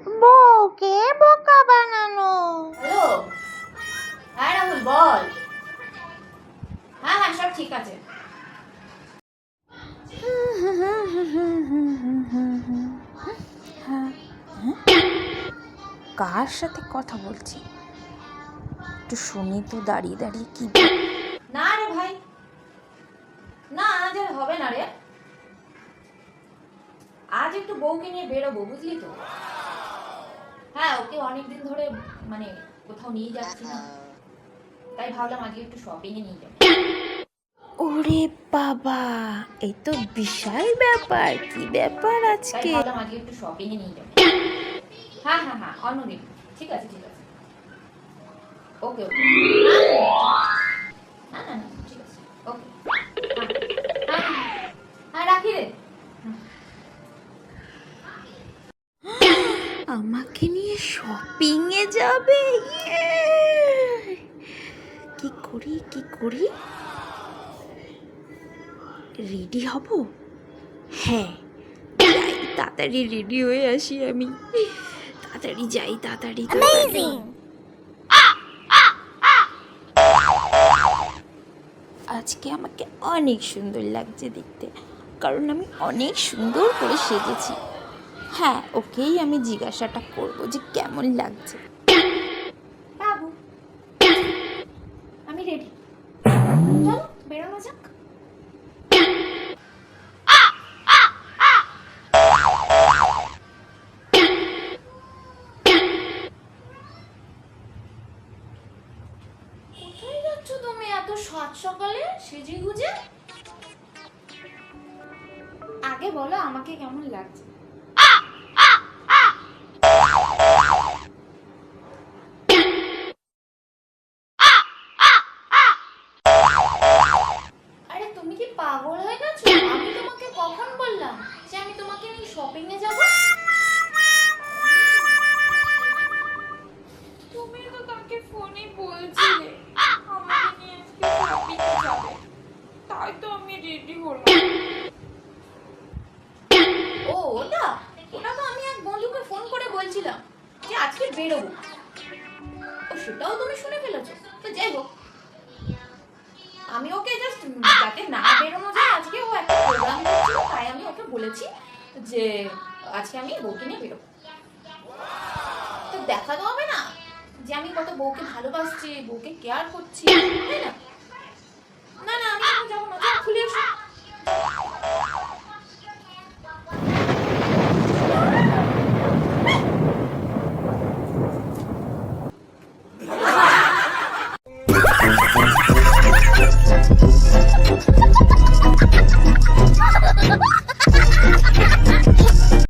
বউকে বোকা বানানো। হ্যালো, হ্যাঁ রাহুল বল। হ্যাঁ হ্যাঁ সব ঠিক আছে। কার সাথে কথা বলছি একটু শুনি তো, দাঁড়িয়ে দাঁড়িয়ে কি। না রে ভাই, না আজ আর হবে না রে। আজ একটু বউকে নিয়ে বেরোবো, বুঝলি তো। হ্যাঁ, ওকে অনেকদিন ধরে মানে কোথাও নিয়ে যাচ্ছি না, তাই ভাবলাম আজকে একটু শপিং এ নিয়ে যাবো। ওরে বাবা, এই তো বিশাল ব্যাপার। কি ব্যাপার তাই আজকে? ভাবলাম আজকে একটু শপিং এ নিয়ে যাবো। হ্যাঁ হ্যাঁ হ্যাঁ, অন্যদিন। ঠিক আছে ঠিক আছে, ওকে ওকে। না না না, ঠিক আছে, ওকে। হ্যাঁ হ্যাঁ হ্যাঁ, রাখি রে। আমাকে নিয়ে শপিং এ যাবে? কি করি কি করি, রেডি হব? হ্যাঁ যাই, তাড়াতাড়ি রেডি হয়ে আসি আমি। তাড়াতাড়ি যাই, তাড়াতাড়ি তাড়াতাড়ি। আজকে আমাকে অনেক সুন্দর লাগছে দেখতে, কারণ আমি অনেক সুন্দর করে সেজেছি। হ্যাঁ, ওকেই আমি জিজ্ঞাসাটা করবো যে কেমন লাগছে। বাবু, আমি রেডি, চলো বেরোনো যাক। কোথায় যাচ্ছ তুমি এত সাত সকালে সেজে গুজে? আগে বলো আমাকে কেমন লাগছে। আরে তুমি কি পাগল হয়ে গেছো? আমি তোমাকে কখন বললাম যে আমি তোমাকে নিয়ে শপিং এ যাব? তুমি তো তাকে ফোনে বলছিলে আমাকে নিয়ে আজকে শপিং এ যাবে, তাই তো আমি রেডি হলাম। ও ওটা ওটা তো আমি এক বন্ধুকে ফোন করে বলছিলাম যে আজকে বেরোবো। ও সেটাও তুমি শুনে ফেলেছো, তো যাই হোক। আমি ওকে জাস্ট যাতে না বেরোনো যায়, আজকে ও একটা প্রোগ্রাম করছিল, তাই আমি ওকে বলেছি যে আজকে আমি বউকে নিয়ে বেরোবো। তো দেখা তো হবে না যে আমি কত বউকে ভালোবাসছি, বউকে কেয়ার করছি, তাই না? না না, আমি এখন যাবো না, যাও খুলে এসো।